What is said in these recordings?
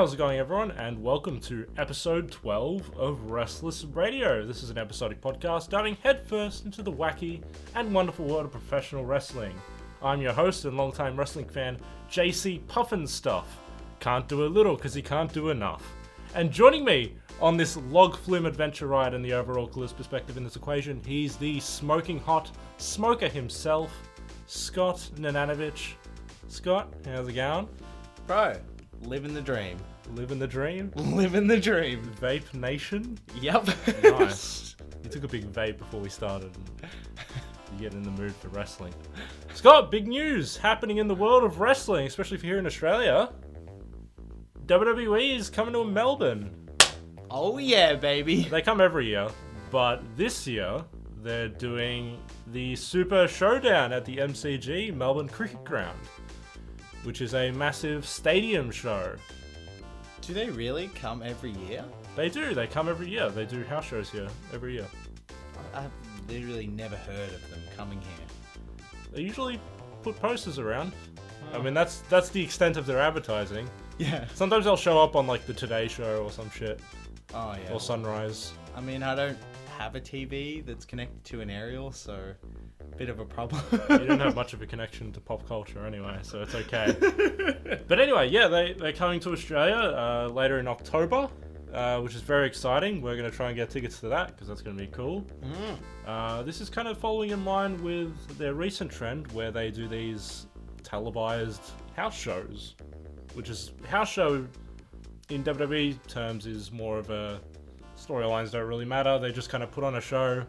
how's it going, everyone? And welcome to episode 12 of Wrestless Radio. This is an episodic podcast diving headfirst into the wacky and wonderful world of professional wrestling. I'm your host and longtime wrestling fan, JC Puffinstuff. Can't do a little because he can't do enough. And joining me on this log flume adventure ride and the overall Callis perspective in this equation, he's the smoking hot smoker himself, Scott Nananovich. Scott, how's it going? Bro, living the dream. Living the dream? Living the dream. Vape Nation? Yep. Nice. You took a big vape before we started. You get in the mood for wrestling. Scott, big news happening in the world of wrestling, especially if you're here in Australia. WWE is coming to Melbourne. Oh yeah, baby. They come every year, but this year they're doing the Super Showdown at the MCG Melbourne Cricket Ground, which is a massive stadium show. Do they really come every year? They do. They come every year. They do house shows here every year. I've literally never heard of them coming here. They usually put posters around. I mean, that's the extent of their advertising. Yeah. Sometimes they'll show up on like the Today Show or some shit. Oh yeah. Or Sunrise. I mean, I don't have a TV that's connected to an aerial, so bit of a problem. You don't have much of a connection to pop culture anyway, so it's okay. But anyway, yeah, they're coming to Australia later in October, which is very exciting. We're going to try and get tickets to that because that's going to be cool. This is kind of following in line with their recent trend where they do these televised house shows, which is house show in WWE terms is more of a storylines don't really matter. They just kind of put on a show,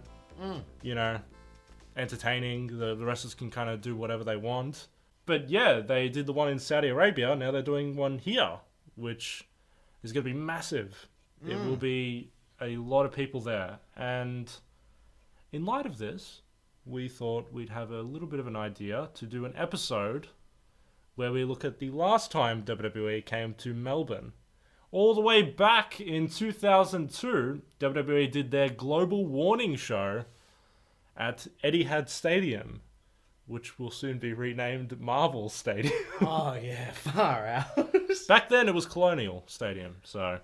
you know, entertaining. The wrestlers can kind of do whatever they want. But yeah, they did the one in Saudi Arabia. Now they're doing one here, which is going to be massive. It will be a lot of people there. And in light of this, we thought we'd have a little bit of an idea to do an episode where we look at the last time WWE came to Melbourne. All the way back in 2002, WWE did their Global Warning show at Etihad Stadium, which will soon be renamed Marvel Stadium. Oh yeah, far out. Back then it was Colonial Stadium, so...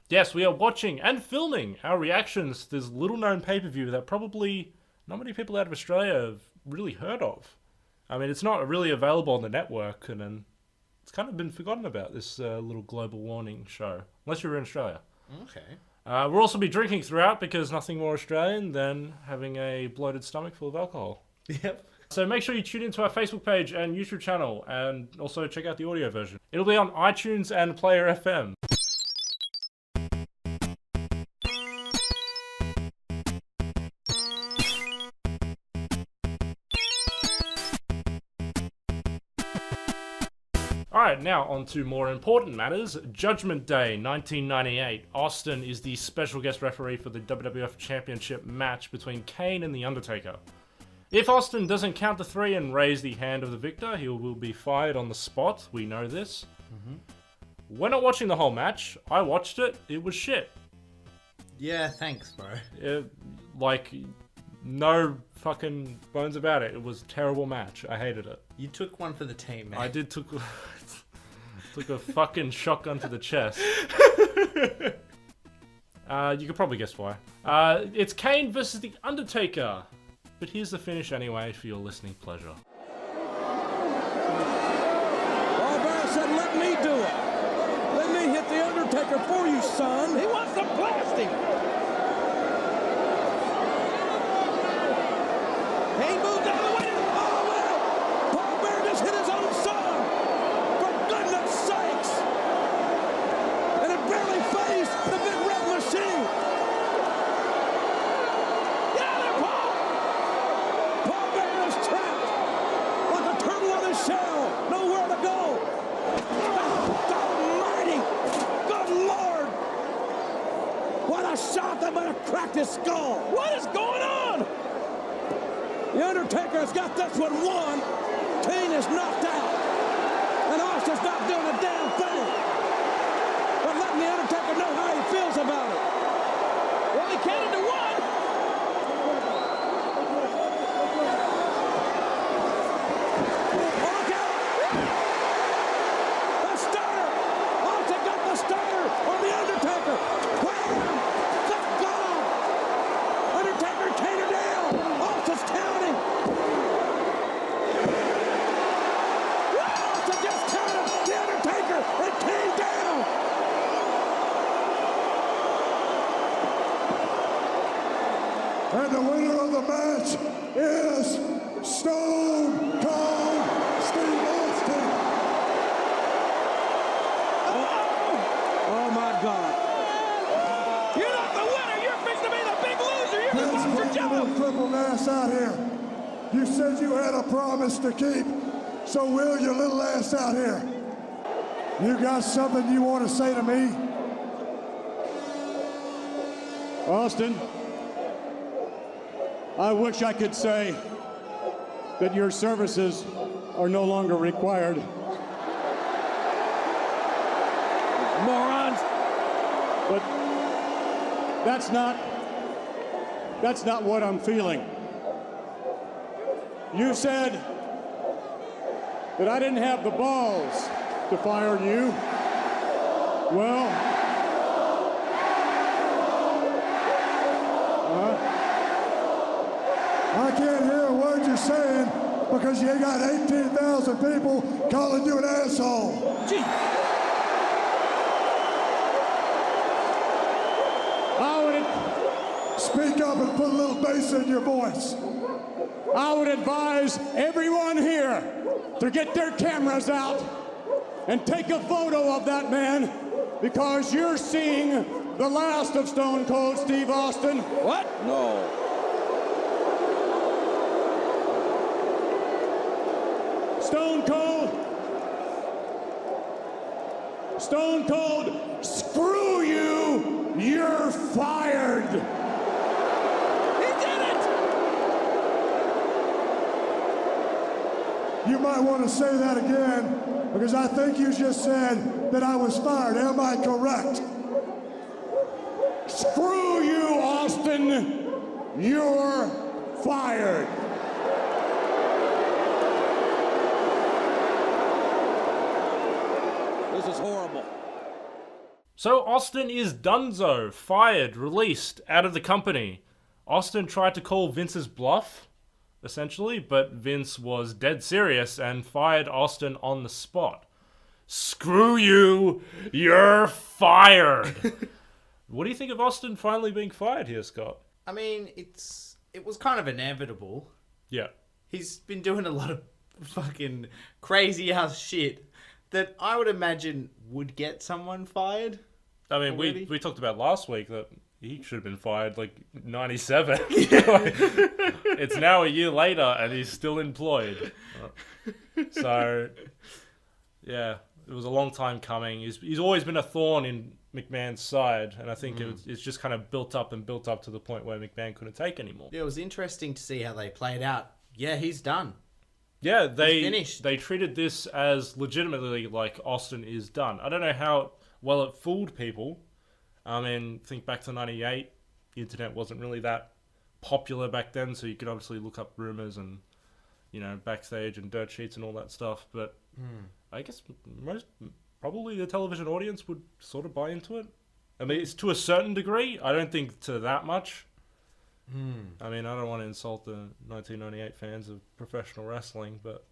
Yes, we are watching and filming our reactions to this little-known pay-per-view that probably not many people out of Australia have really heard of. I mean, it's not really available on the network, and then it's kind of been forgotten about, this little Global Warning show, unless you're in Australia. Okay. We'll also be drinking throughout because nothing more Australian than having a bloated stomach full of alcohol. Yep. So make sure you tune into our Facebook page and YouTube channel, and also check out the audio version. It'll be on iTunes and Player FM. Alright, now on to more important matters. Judgment Day 1998. Austin is the special guest referee for the WWF Championship match between Kane and The Undertaker. If Austin doesn't count to 3 and raise the hand of the victor, he will be fired on the spot. We know this. We're not watching the whole match. I watched it. It was shit. Yeah, thanks, bro. No fucking bones about it. It was a terrible match. I hated it. You took one for the team, man. I did took a fucking shotgun to the chest. You could probably guess why. It's Kane versus The Undertaker. But here's the finish anyway for your listening pleasure. Barbara said, let me do it. Let me hit The Undertaker for you, son. He wants to blast him. He moved out of the way. Oh, well. Paul Bear just hit his own son. For goodness sakes. And it barely phased the big red machine. Get out of there, Paul. Paul Bear is trapped like a turtle on his shell. Nowhere to go. God almighty. Good Lord. What a shot that might have cracked his skull. What is going on? The Undertaker has got this one won. Kane is knocked out. And Austin's not doing a damn thing. But letting The Undertaker know how he feels about it. Well, he counted to 1. Oh, look out. The starter. Austin got the starter. ass out here. You said you had a promise to keep, so will your little ass out here. You got something you want to say to me? Austin, I wish I could say that your services are no longer required. Morons! But that's not what I'm feeling. You said that I didn't have the balls to fire you. Well, I can't hear a word you're saying because you got 18,000 people calling you an asshole. Gee. Speak up and put a little bass in your voice. I would advise everyone here to get their cameras out and take a photo of that man, because you're seeing the last of Stone Cold Steve Austin. What? No. Stone Cold, screw you, you're fired. You might want to say that again, because I think you just said that I was fired. Am I correct? Screw you, Austin. You're fired. This is horrible. So Austin is donezo, fired, released, out of the company. Austin tried to call Vince's bluff, essentially, but Vince was dead serious and fired Austin on the spot. Screw you, you're fired. What do you think of Austin finally being fired here, Scott? I mean, it was kind of inevitable. Yeah. He's been doing a lot of fucking crazy ass shit that I would imagine would get someone fired. I mean, already. we talked about last week that he should have been fired like 97. It's now a year later and he's still employed. So, yeah, it was a long time coming. He's always been a thorn in McMahon's side, and I think it's just kind of built up to the point where McMahon couldn't take anymore. Yeah, it was interesting to see how they played out. Yeah, he's done. Yeah, He's finished. they treated this as legitimately like Austin is done. I don't know how well it fooled people. I mean, think back to 98. The internet wasn't really that popular back then, so you could obviously look up rumors and, you know, backstage and dirt sheets and all that stuff. But I guess probably the television audience would sort of buy into it. I mean, it's to a certain degree. I don't think to that much. I mean, I don't want to insult the 1998 fans of professional wrestling, but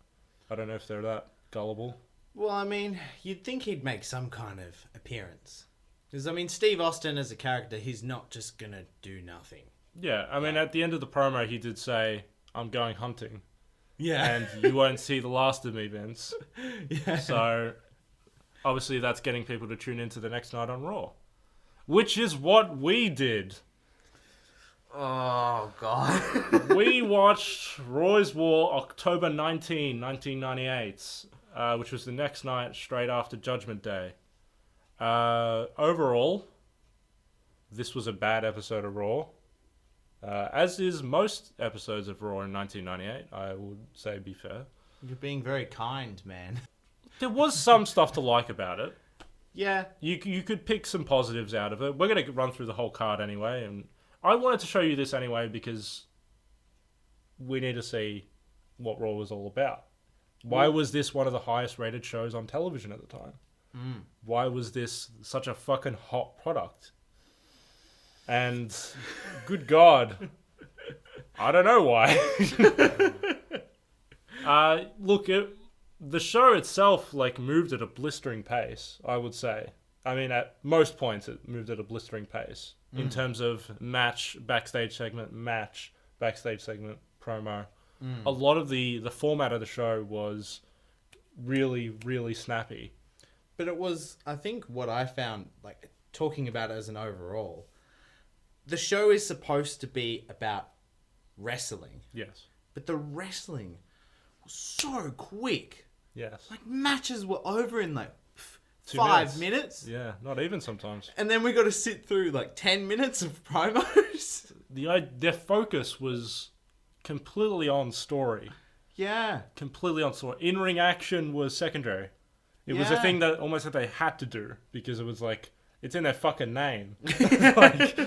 I don't know if they're that gullible. Well, I mean, you'd think he'd make some kind of appearance. Because, I mean, Steve Austin as a character, he's not just going to do nothing. Yeah, I mean, at the end of the promo, he did say, "I'm going hunting." Yeah. And you won't see the last of me, Vince. Yeah. So, obviously, that's getting people to tune into the next night on Raw. Which is what we did. Oh, God. We watched Roy's War October 19, 1998, which was the next night straight after Judgment Day. Overall, this was a bad episode of Raw. As is most episodes of Raw in 1998, I would say, be fair. You're being very kind, man. There was some stuff to like about it. Yeah. You could pick some positives out of it. We're going to run through the whole card anyway, and I wanted to show you this anyway because we need to see what Raw was all about. Why was this one of the highest rated shows on television at the time? Why was this such a fucking hot product? And good God, I don't know why. Look, the show itself moved at a blistering pace, I would say. I mean, at most points, it moved at a blistering pace in terms of match, backstage segment, promo. A lot of the format of the show was really, really snappy. But it was, I think what I found, talking about it as an overall, the show is supposed to be about wrestling. Yes. But the wrestling was so quick. Yes. Like, matches were over in like 2 5 minutes. Yeah, not even sometimes. And then we got to sit through like 10 minutes of promos. Their focus was completely on story. Yeah. Completely on story. In-ring action was secondary. It was a Yeah. thing that almost that they had to do because it was like, it's in their fucking name. Like,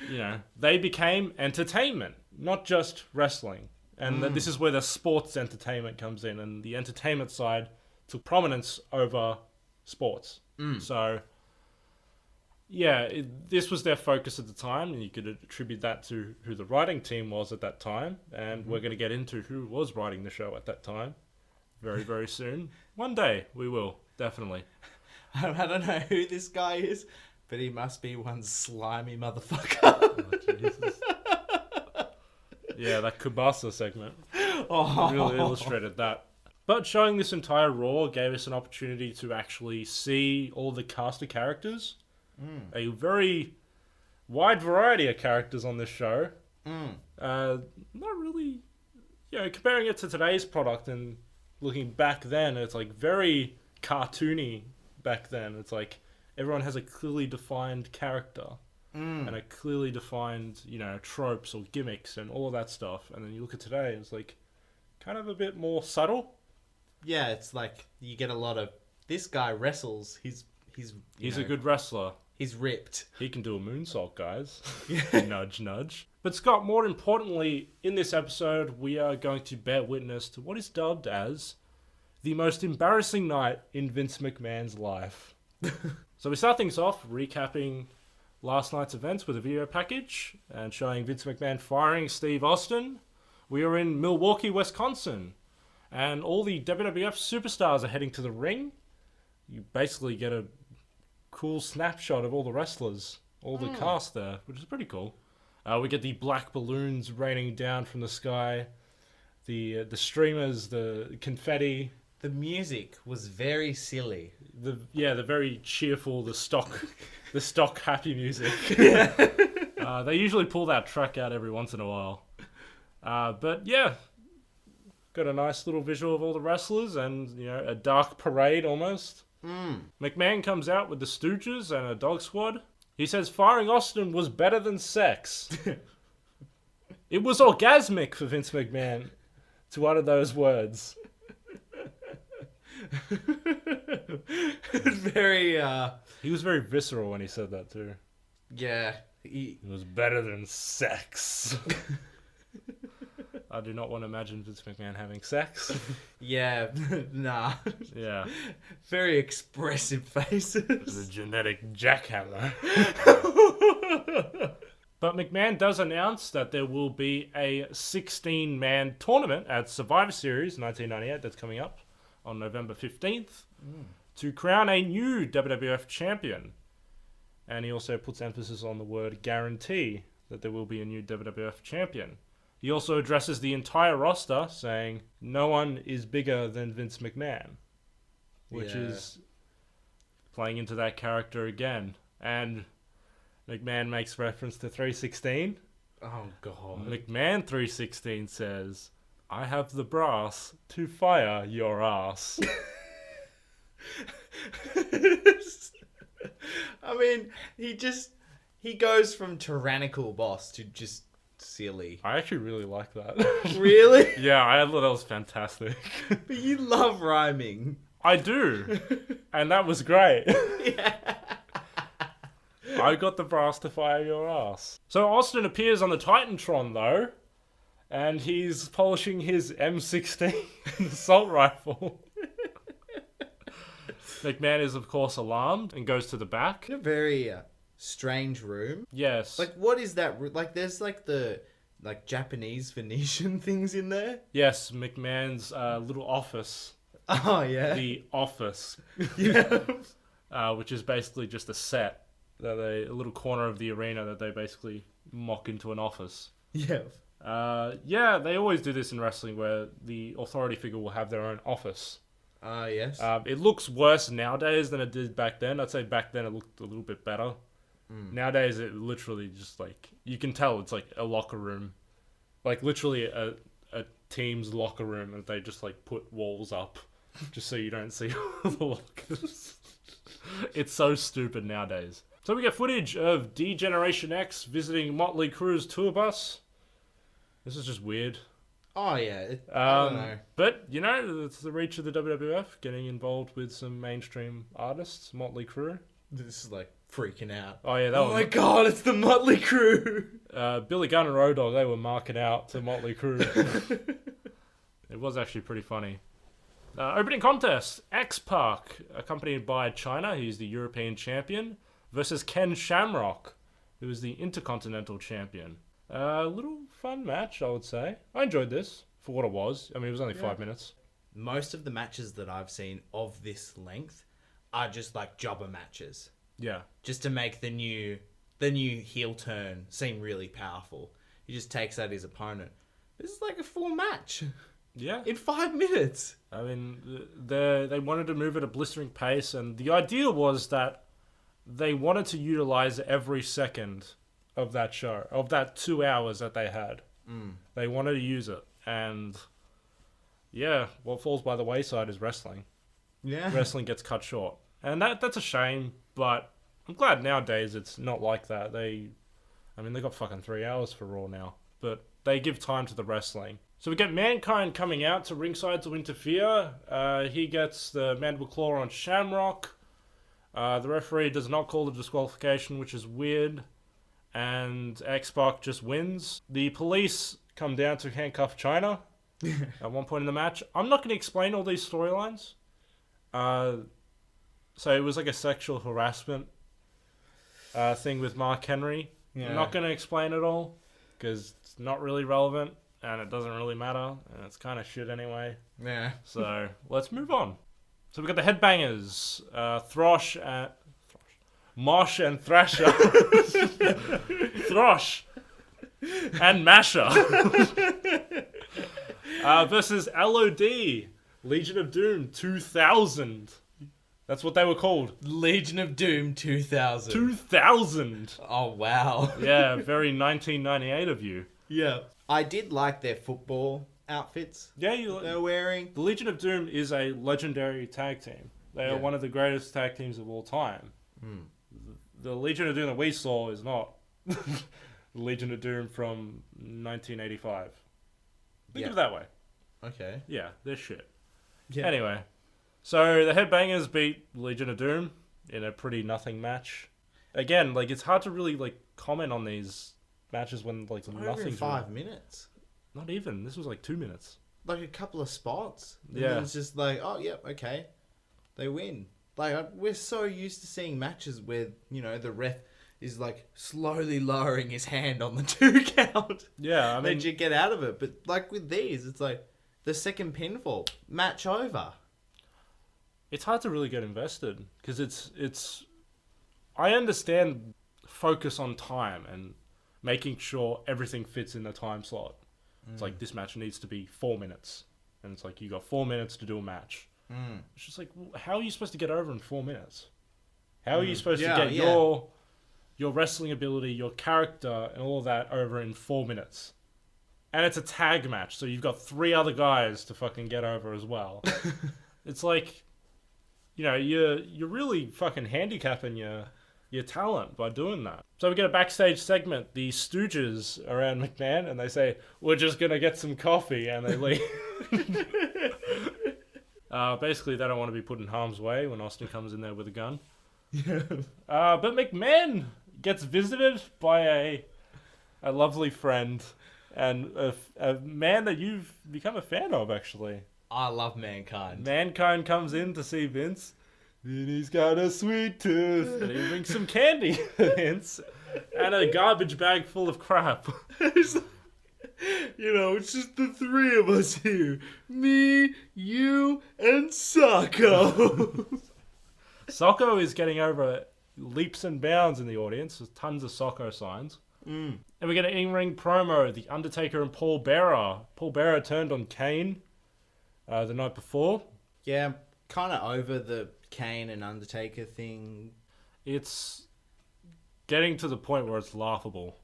you know, they became entertainment, not just wrestling. And this is where the sports entertainment comes in, and the entertainment side took prominence over sports. So, yeah, this was their focus at the time, and you could attribute that to who the writing team was at that time. And we're going to get into who was writing the show at that time very, very soon. One day we will, definitely. I don't know who this guy is, but he must be one slimy motherfucker. Oh, Jesus. Yeah, that Kubasa segment really illustrated that. But showing this entire Raw gave us an opportunity to actually see all the cast of characters. A very wide variety of characters on this show. Not really, you know, comparing it to today's product and looking back then, it's like very cartoony back then. It's like everyone has a clearly defined character. And a clearly defined, you know, tropes or gimmicks and all of that stuff. And then you look at today, it's like kind of a bit more subtle. Yeah, it's like you get a lot of, this guy wrestles, he's a good wrestler. He's ripped. He can do a moonsault, guys. Nudge, nudge. But Scott, more importantly, in this episode, we are going to bear witness to what is dubbed as the most embarrassing night in Vince McMahon's life. So we start things off recapping last night's events with a video package and showing Vince McMahon firing Steve Austin. We are in Milwaukee, Wisconsin, and all the WWF superstars are heading to the ring. You basically get a cool snapshot of all the wrestlers, all the cast there, which is pretty cool. We get the black balloons raining down from the sky, the streamers, the confetti. The music was very silly. The very cheerful, the stock happy music. They usually pull that track out every once in a while. But yeah, got a nice little visual of all the wrestlers and, you know, a dark parade almost. McMahon comes out with the Stooges and a dog squad. He says firing Austin was better than sex. It was orgasmic for Vince McMahon to utter those words. Very, He was very visceral when he said that too. yeah. It was better than sex. I do not want to imagine Vince McMahon having sex. Yeah, nah. Yeah. Very expressive faces. The genetic jackhammer. But McMahon does announce that there will be a 16-man tournament at Survivor Series 1998 that's coming up on November 15th to crown a new WWF champion. And he also puts emphasis on the word guarantee, that there will be a new WWF champion. He also addresses the entire roster, saying, no one is bigger than Vince McMahon. Which is playing into that character again. And McMahon makes reference to 316. Oh, God. McMahon 316 says, I have the brass to fire your ass. I mean, he goes from tyrannical boss to just silly. I actually really like that. Really? Yeah, I thought that was fantastic. But you love rhyming. I do. And that was great. Yeah. I got the brass to fire your ass. So Austin appears on the Titantron, though, and he's polishing his M16 assault rifle. McMahon is, of course, alarmed and goes to the back. A very strange room. Yes. Like, what is that? Like, there's like the Japanese Venetian things in there. Yes, McMahon's little office. Oh, yeah. The office. Yeah. Which is basically just a set. A little corner of the arena that they basically mock into an office. Yeah. Yeah, they always do this in wrestling where the authority figure will have their own office. Yes. It looks worse nowadays than it did back then. I'd say back then it looked a little bit better. Nowadays it literally just like, you can tell it's like a locker room. Like literally a team's locker room, and they just like put walls up just so you don't see all the lockers. It's so stupid nowadays. So we get footage of D-Generation X visiting Motley Crue's tour bus. This is just weird. Oh yeah, I don't know. But you know, it's the reach of the WWF getting involved with some mainstream artists. Motley Crue. This is like freaking out. Oh yeah, that Oh was. my god, it's the Motley Crue. Billy Gunn and Road Dogg, they were marking out to Motley Crue. It was actually pretty funny. Opening contest: X-Pac, accompanied by China, who's the European champion, versus Ken Shamrock, who is the Intercontinental champion. A little fun match, I would say. I enjoyed this for what it was. I mean, it was only 5 minutes. Most of the matches that I've seen of this length are just like jobber matches, Yeah. just to make the new heel turn seem really powerful. He just takes out his opponent. This is like a full match Yeah. in 5 minutes. I mean, they wanted to move at a blistering pace, and the idea was that they wanted to utilize every second of that show, of that 2 hours that they had. They wanted to use it, and yeah, what falls by the wayside is wrestling. Yeah. Wrestling gets cut short, and that's a shame. But I'm glad nowadays it's not like that. They got fucking 3 hours for Raw now, but they give time to the wrestling. So we get Mankind coming out to ringside to interfere. He gets the mandible claw on Shamrock. The referee does not call the disqualification, which is weird. And X-Pac just wins. The police come down to handcuff China at one point in the match. I'm not going to explain all these storylines. So it was like a sexual harassment thing with Mark Henry. Yeah. I'm not going to explain it all because it's not really relevant and it doesn't really matter and it's kind of shit anyway. Yeah. So let's move on. So we've got the headbangers, Mosh and Thrasher. Throsh and Masher. Versus LOD, Legion of Doom 2000. That's what they were called. Legion of Doom 2000. 2000. Oh, wow. Yeah, very 1998 of you. Yeah. I did like their football outfits Yeah, they're wearing. the Legion of Doom is a legendary tag team. They are one of the greatest tag teams of all time. The Legion of Doom that we saw is not the Legion of Doom from 1985. Think of it that way. Okay. Yeah, they're shit. Yeah. Anyway, so the Headbangers beat Legion of Doom in a pretty nothing match. Again, like it's hard to really like comment on these matches when like Over in nothing's 5 minutes. Not even. This was like 2 minutes. Like a couple of spots. And Yeah. then it's just like, oh, yep, okay. They win. Like, we're so used to seeing matches where, you know, the ref is like slowly lowering his hand on the 2 count. Yeah, I mean, Then you get out of it. But like with these, it's like the second pinfall, match over. it's hard to really get invested because it's. I understand focus on time and making sure everything fits in the time slot. It's like this match needs to be 4 minutes, and it's like you got 4 minutes to do a match. It's just like, how are you supposed to get over in 4 minutes? How are you supposed to get your wrestling ability, your character, and all of that over in 4 minutes? And it's a tag match, so you've got 3 other guys to fucking get over as well. It's like, you know, you're really fucking handicapping your talent by doing that. So we get a backstage segment. The Stooges are around McMahon, and they say, "We're just gonna get some coffee," and they leave. Basically, they don't want to be put in harm's way when Austin comes in there with a gun. But McMahon gets visited by a lovely friend and a man that you've become a fan of, actually. I love Mankind. Mankind comes in to see Vince. And he's got a sweet tooth. And he brings some candy to Vince. And a garbage bag full of crap. You know, it's just the 3 of us here. Me, you, and Socko. Socko is getting over leaps and bounds in the audience. There's tons of Socko signs. And we get an in-ring promo. The Undertaker and Paul Bearer. Paul Bearer turned on Kane the night before. Yeah, I'm kind of over the Kane and Undertaker thing. It's getting to the point where it's laughable.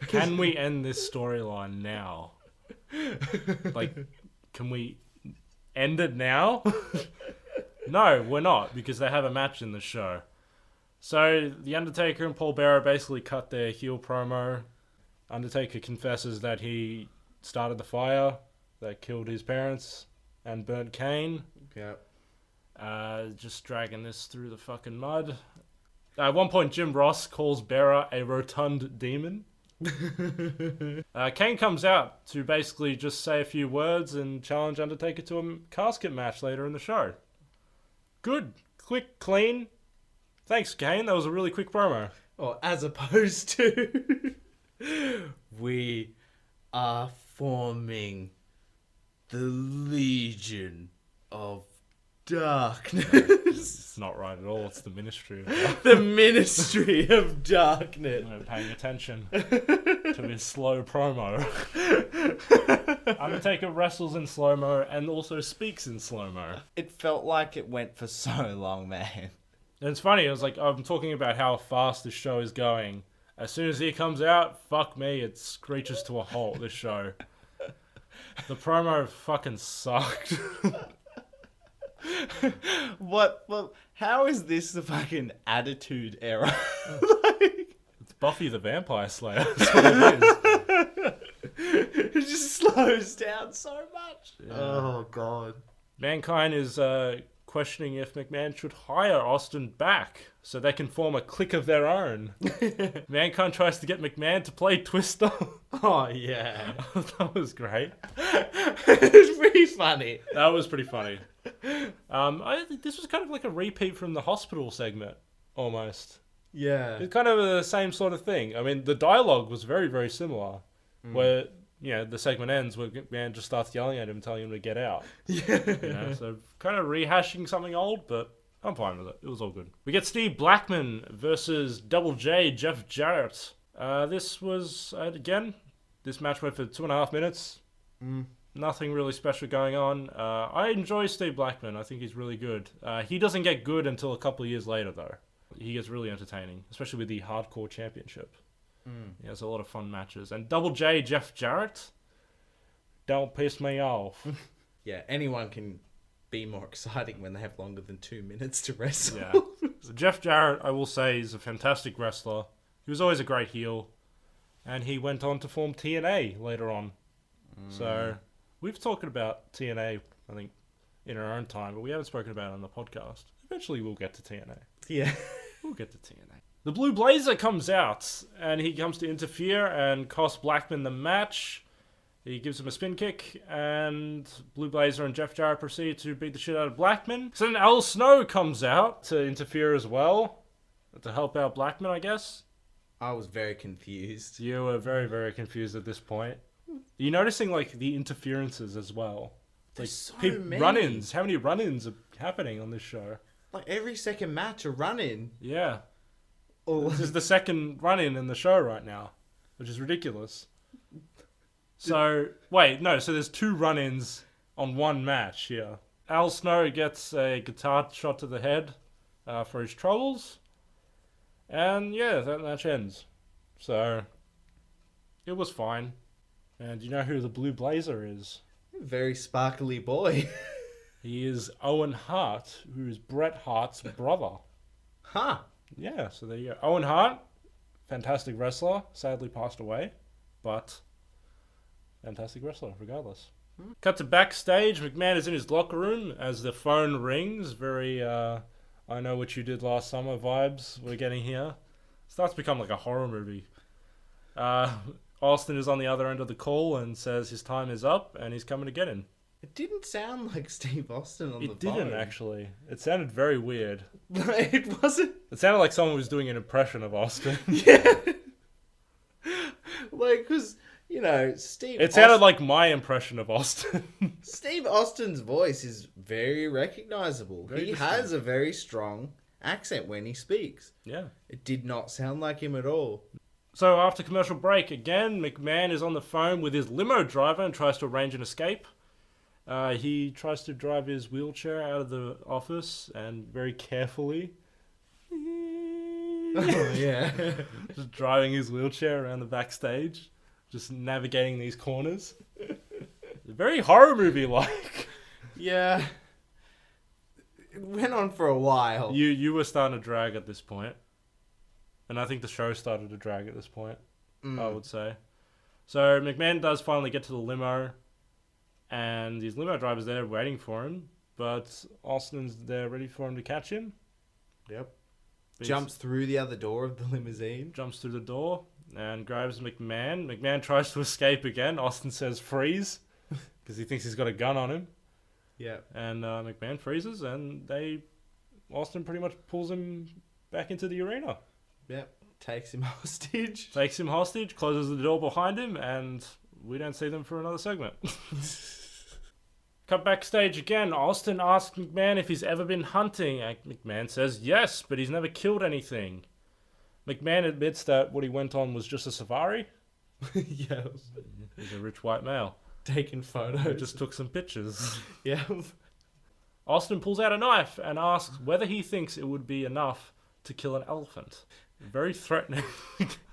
Can we end this storyline now? Like, can we end it now? No, we're not, because they have a match in the show. So, The Undertaker and Paul Bearer basically cut their heel promo. Undertaker confesses that he started the fire that killed his parents and burnt Kane. Yep. Just dragging this through the fucking mud. At one point, Jim Ross calls Bearer a rotund demon. Kane comes out to basically just say a few words and challenge Undertaker to a casket match later in the show. Good. Quick, clean. Thanks, Kane. That was a really quick promo. Or as opposed to... We are forming the Legion of Darkness. It's not right at all. It's the Ministry of The Ministry of Darkness. I'm paying attention to his slow promo. Undertaker wrestles in slow-mo and also speaks in slow-mo. It felt like it went for so long, man. And it's funny, I was like, I'm talking about how fast this show is going. As soon as he comes out, fuck me, it screeches to a halt, this show. The promo fucking sucked. Well, how is this the fucking Attitude Era? It's Buffy the Vampire Slayer. That's what it is. It just slows down so much. Yeah. Oh, God. Mankind is questioning if McMahon should hire Austin back so they can form a clique of their own. Mankind tries to get McMahon to play Twister. Oh, yeah. That was great. It's pretty funny. That was pretty funny. I think this was kind of like a repeat from the hospital segment, almost. Yeah. It's kind of the same sort of thing. I mean, the dialogue was very, very similar. Where, you know, the segment ends where McMahon just starts yelling at him, telling him to get out. Yeah. You know, so kind of rehashing something old, but I'm fine with it. It was all good. We get Steve Blackman versus Double J, Jeff Jarrett. This was, again, this match went for 2.5 minutes. Nothing really special going on. I enjoy Steve Blackman. I think he's really good. He doesn't get good until a couple of years later, though. He gets really entertaining, especially with the Hardcore Championship. He has a lot of fun matches. And Double J, Jeff Jarrett, don't piss me off. Yeah, anyone can be more exciting when they have longer than 2 minutes to wrestle. Yeah. So Jeff Jarrett, I will say, is a fantastic wrestler. He was always a great heel. And he went on to form TNA later on. So we've talked about TNA, I think, in our own time, but we haven't spoken about it on the podcast. Eventually we'll get to TNA. Yeah. We'll get to TNA. The Blue Blazer comes out, and he comes to interfere and cost Blackman the match. He gives him a spin kick, and Blue Blazer and Jeff Jarrett proceed to beat the shit out of Blackman. So then Al Snow comes out to interfere as well, to help out Blackman, I guess. I was very confused. You were very, very confused at this point. Are you noticing, like, the interferences as well? There's Like, so many. run-ins. How many run-ins are happening on this show? Like, every second match a run-in. Yeah. Oh, This is the second run-in in the show right now, which is ridiculous. So, wait, no, so there's 2 run-ins on one match here. Al Snow gets a guitar shot to the head for his troubles. And, yeah, that match ends. So, it was fine. And you know who the Blue Blazer is? very sparkly boy. He is Owen Hart, who is Bret Hart's brother. Huh. Yeah, so there you go. Owen Hart, fantastic wrestler, sadly passed away, but fantastic wrestler regardless. Cut to backstage. McMahon is in his locker room as the phone rings. Very, I know what you did last summer vibes we're getting here. Starts to become like a horror movie. Austin is on the other end of the call and says his time is up and he's coming to get him. It didn't sound like Steve Austin on the phone. It didn't actually. It sounded very weird. It wasn't. It sounded like someone was doing an impression of Austin. Yeah. Like, because, you know, It sounded like my impression of Austin. Steve Austin's voice is very recognizable. Very He has a very strong accent when he speaks. Yeah. It did not sound like him at all. So after commercial break, again, McMahon is on the phone with his limo driver and tries to arrange an escape. He tries to drive his wheelchair out of the office and very carefully Oh, yeah. Just driving his wheelchair around the backstage, just navigating these corners. Very horror movie like. Yeah. It went on for a while. You were starting to drag at this point, and I think the show started to drag at this point. I would say. So McMahon does finally get to the limo, and his limo driver's there waiting for him, but Austin's there ready for him to catch him. Yep. Jumps through the other door of the limousine. Jumps through the door and grabs McMahon. McMahon tries to escape again. Austin says freeze because he thinks he's got a gun on him. Yeah. And McMahon freezes, and Austin pretty much pulls him back into the arena. Yep. Takes him hostage. Takes him hostage, closes the door behind him, and we don't see them for another segment. Cut backstage again. Austin asks McMahon if he's ever been hunting. And McMahon says yes, but he's never killed anything. McMahon admits that what he went on was just a safari. Yeah. He's a rich white male. Taking He photos. just took some pictures. Yeah. Austin pulls out a knife and asks whether he thinks it would be enough to kill an elephant. Very threatening.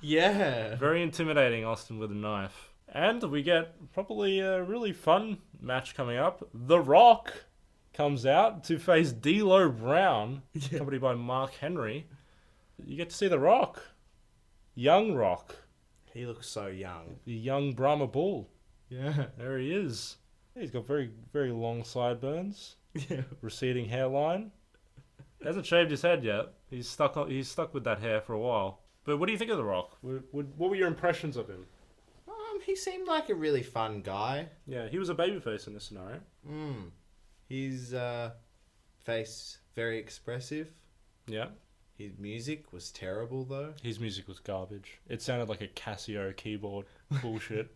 Yeah. Very intimidating, Austin with a knife. And we get probably a really fun match coming up. The Rock comes out to face D'Lo Brown, accompanied by Mark Henry. You get to see The Rock. Young Rock. He looks so young. The young Brahma Bull. Yeah. There he is. He's got very, very long sideburns. Yeah. Receding hairline. Hasn't shaved his head yet. He's stuck with that hair for a while. But what do you think of The Rock? What were your impressions of him? He seemed like a really fun guy. Yeah, he was a babyface in this scenario. His face very expressive. Yeah. His music was terrible though. His music was garbage. It sounded like a Casio keyboard. Bullshit.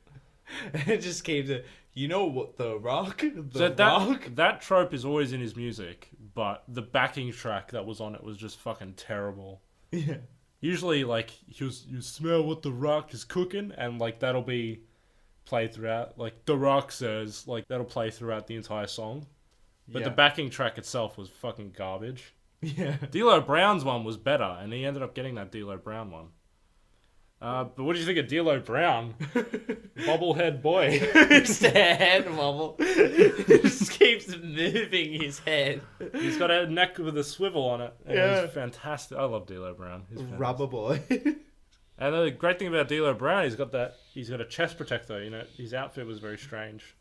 It just keeps it. You know what? The Rock. That trope is always in his music, but the backing track that was on it was just fucking terrible. Yeah. Usually, like, you smell what The Rock is cooking, and, like, that'll be played throughout. Like, The Rock says, like, that'll play throughout the entire song. But the backing track itself was fucking garbage. Yeah. D'Lo Brown's one was better, and he ended up getting that D'Lo Brown one. But what did you think of D'Lo Brown? Bobblehead boy. His head wobble. He just keeps moving his head. He's got a neck with a swivel on it. And Yeah. He's fantastic. I love D'Lo Brown. He's fantastic. Rubber boy. And the great thing about D'Lo Brown, he's got a chest protector. You know, his outfit was very strange.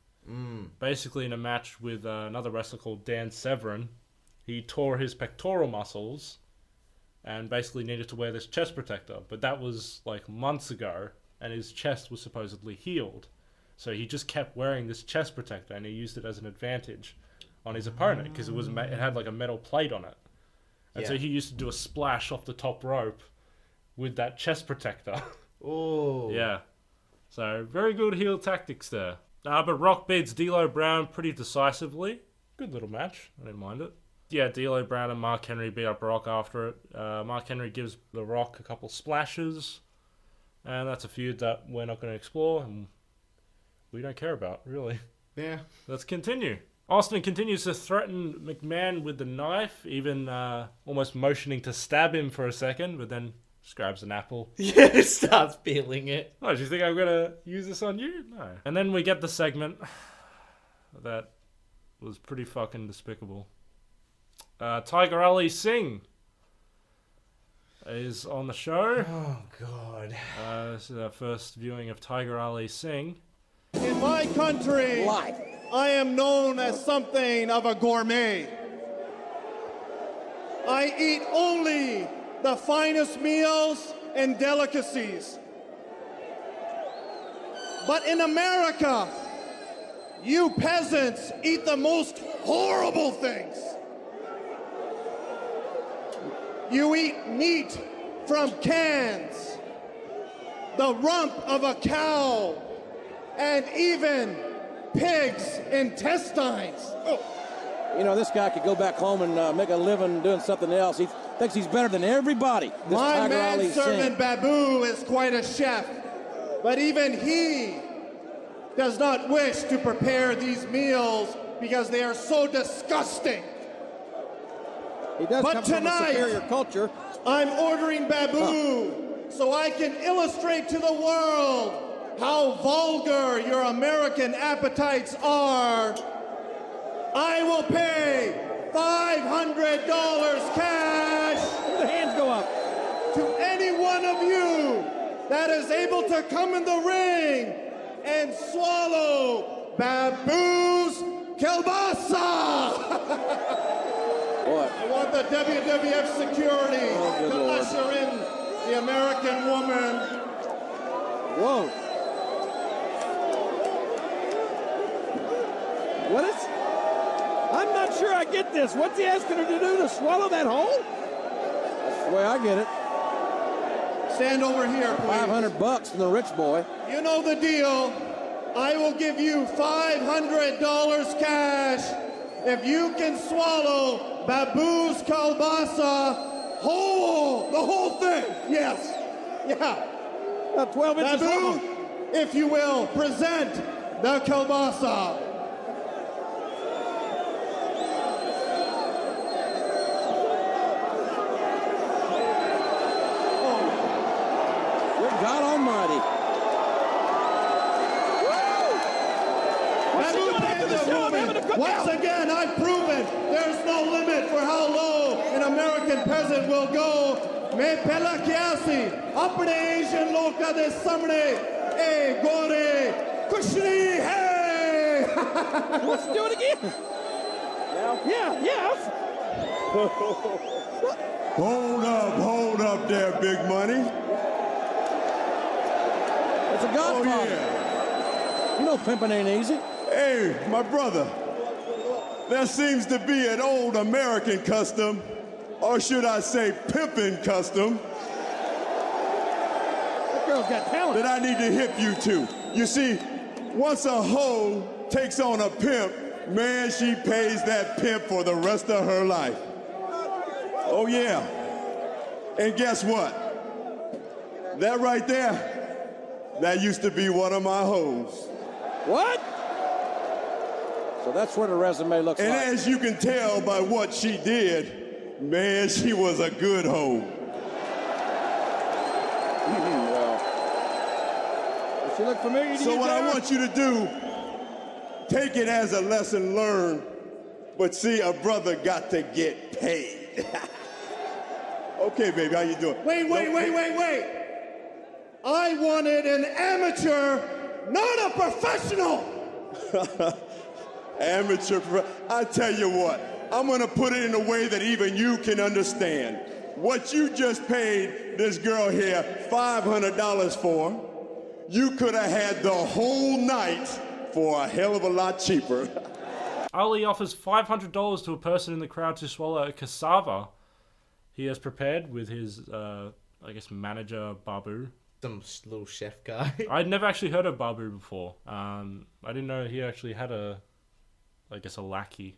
Basically, in a match with another wrestler called Dan Severn, he tore his pectoral muscles and basically needed to wear this chest protector. But that was like months ago, and his chest was supposedly healed. So he just kept wearing this chest protector, and he used it as an advantage on his opponent because it had like a metal plate on it. And so he used to do a splash off the top rope with that chest protector. Oh. Yeah. So very good heel tactics there. But Rock beats D'Lo Brown pretty decisively. Good little match. I didn't mind it. Yeah, D'Lo Brown and Mark Henry beat up Rock after it. Mark Henry gives The Rock a couple splashes. And that's a feud that we're not going to explore and we don't care about, really. Yeah. Let's continue. Austin continues to threaten McMahon with the knife, even almost motioning to stab him for a second, but then just grabs an apple. Yeah, starts peeling it. Oh, do you think I'm going to use this on you? No. And then we get the segment that was pretty fucking despicable. Tiger Ali Singh is on the show. Oh, God. This is our first viewing of Tiger Ali Singh. In my country, I am known as something of a gourmet. I eat only the finest meals and delicacies. But in America, you peasants eat the most horrible things. You eat meat from cans, the rump of a cow, and even pigs' intestines. Oh. You know, this guy could go back home and make a living doing something else. He thinks he's better than everybody. This My Tiger Ali manservant Singh. Babu is quite a chef, but even he does not wish to prepare these meals because they are so disgusting. He does But come from a tonight- superior culture. I'm ordering Babu so I can illustrate to the world how vulgar your American appetites are. I will pay $500 cash The hands go up. to any one of you that is able to come in the ring and swallow Babu's kielbasa. Boy, I want the WWF security good to Lord. usher in the American woman. whoa. What is... I'm not sure I get this. What's he asking her to do, to swallow that whole? That's the way I get it. Stand over here, please. $500 from the rich boy. You know the deal. I will give you $500 cash if you can swallow Babu's kielbasa whole, the whole thing. Yes. Yeah. About 12 inches Babu, long. if you will, present the kielbasa. Good God Almighty. What's he Babu doing after the Panda show? I'm having a movement. cookout. Once again, I've proven there's no limit for how low an American peasant will go. Me pela kiasi, apne Asian loka de samne, e gore, kushni hey. Let's do it again. Yeah, yes. Hold up there, Big Money. It's a Oh, godfather. yeah. You know pimping ain't easy. Hey, my brother. There seems to be an old American custom, or should I say pimping custom, That girl's got talent. that I need to hip you to. You see, once a hoe takes on a pimp, man, she pays that pimp for the rest of her life. Oh, yeah. And guess what? That right there, that used to be one of my hoes. What? So that's what a resume looks And like. as you can tell by what she did, man, she was a good hoe. Well, does she look familiar to So you, what I Jared? want you to do, take it as a lesson learned, but see, a brother got to get paid. Okay, baby, how you doing? Wait. I wanted an amateur, not a professional. Amateur, I tell you what, I'm gonna put it in a way that even you can understand. What you just paid this girl here $500 for, you could have had the whole night for a hell of a lot cheaper. Ali offers $500 to a person in the crowd to swallow a cassava he has prepared with his, I guess, manager, Babu. Some little chef guy. I'd never actually heard of Babu before. I didn't know he actually had a lackey.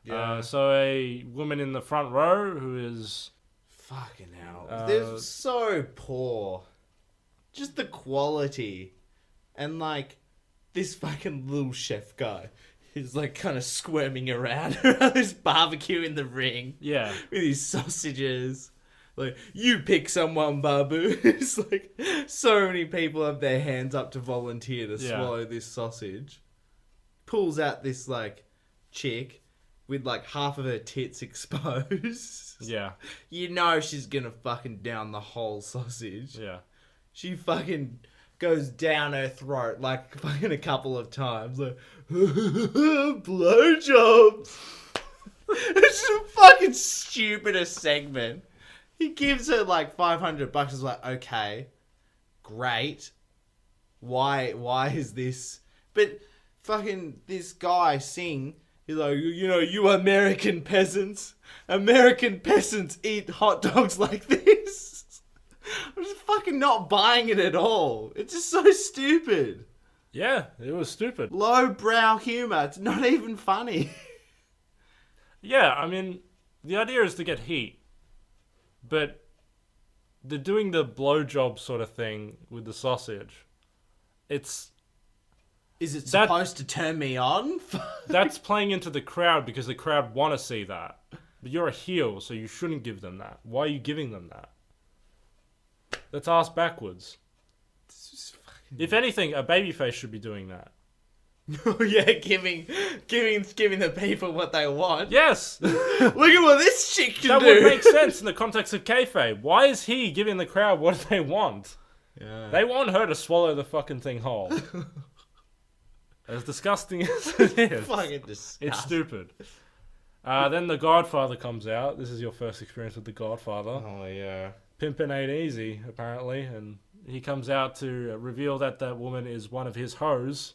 Yeah. So a woman in the front row who is... Fucking hell. They're so poor. Just the quality. And like, this fucking little chef guy is like kind of squirming around this barbecue in the ring. Yeah. With his sausages. Like, you pick someone, Babu. It's like, so many people have their hands up to volunteer to swallow this sausage. Pulls out this, like, chick with, like, half of her tits exposed. Yeah. You know she's gonna fucking down the whole sausage. Yeah. She fucking goes down her throat, like, fucking a couple of times. Like, blowjobs. It's the fucking stupidest segment. He gives her like $500. It's like, okay, great. Why is this? But fucking this guy Singh, he's like, you know, you American peasants eat hot dogs like this. I'm just fucking not buying it at all. It's just so stupid. Yeah, it was stupid. Low-brow humor. It's not even funny. Yeah, I mean, the idea is to get heat. But they're doing the blowjob sort of thing with the sausage. Is it supposed to turn me on? That's playing into the crowd because the crowd want to see that. But you're a heel, so you shouldn't give them that. Why are you giving them that? Let's ask backwards. If anything, a babyface should be doing that. Yeah, giving the people what they want. Yes! Look at what this chick can That do. would make sense in the context of kayfabe. Why is he giving the crowd what they want? Yeah. They want her to swallow the fucking thing whole. As disgusting as it is. Fucking disgusting. It's stupid. Then The Godfather comes out. This is your first experience with The Godfather. Oh yeah. Pimpin' ain't easy, apparently. And he comes out to reveal that that woman is one of his hoes.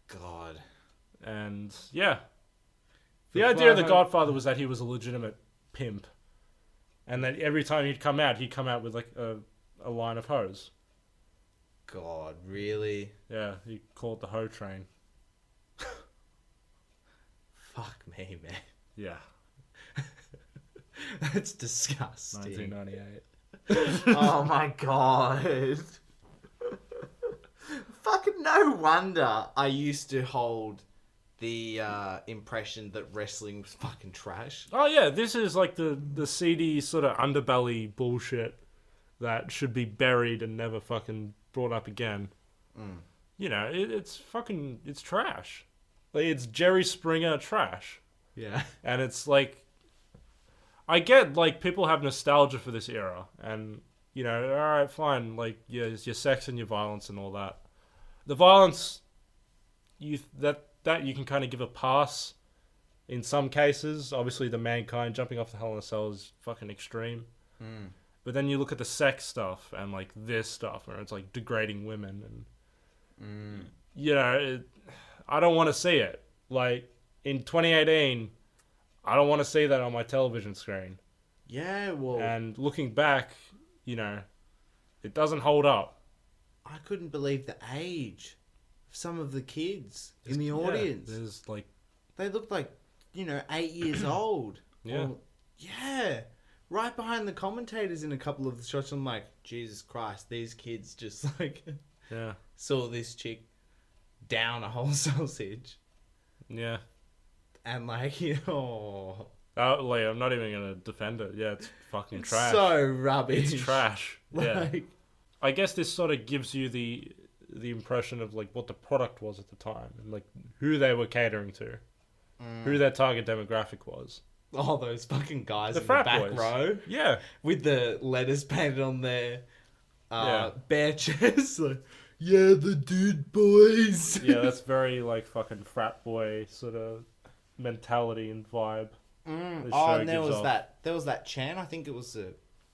God. And, yeah. The idea of The Godfather was that he was a legitimate pimp. And that every time he'd come out with, like, a line of hoes. God, really? Yeah, he called the hoe train. Fuck me, man. Yeah. That's disgusting. 1998. Oh my god. Fucking no wonder I used to hold the impression that wrestling was fucking trash. Oh, yeah, this is like the seedy sort of underbelly bullshit that should be buried and never fucking brought up again. You know, it's trash. Like, it's Jerry Springer trash. Yeah. And it's like, I get, like, people have nostalgia for this era. And, you know, alright, fine. Like, yeah, it's your sex and your violence and all that. The violence, that you can kind of give a pass in some cases. Obviously, the Mankind jumping off the Hell in a Cell is fucking extreme. But then you look at the sex stuff and, like, this stuff where it's, like, degrading women. And, you know, I don't want to see it. Like, in 2018, I don't want to see that on my television screen. Yeah, well... And looking back, you know, it doesn't hold up. I couldn't believe the age of some of the kids in the audience. Yeah, there's, like... They looked like, 8 years old. Yeah. Or, yeah. Right behind the commentators in a couple of the shots, I'm like, Jesus Christ, these kids just, like... Yeah. Saw this chick down a whole sausage. Yeah. And like, oh. Like, I'm not even going to defend it. Yeah, it's fucking trash. So rubbish. It's trash. Yeah. Like, I guess this sort of gives you the impression of, like, what the product was at the time. And, like, who they were catering to. Who their target demographic was. oh, those fucking guys The in the frat back boys. row. Yeah. With the letters painted on their Yeah. bare chests. Like, yeah, the dude boys. Yeah, that's very, like, fucking frat boy sort of mentality and vibe. The Oh, show and there gives was off. there was that chant. I think it was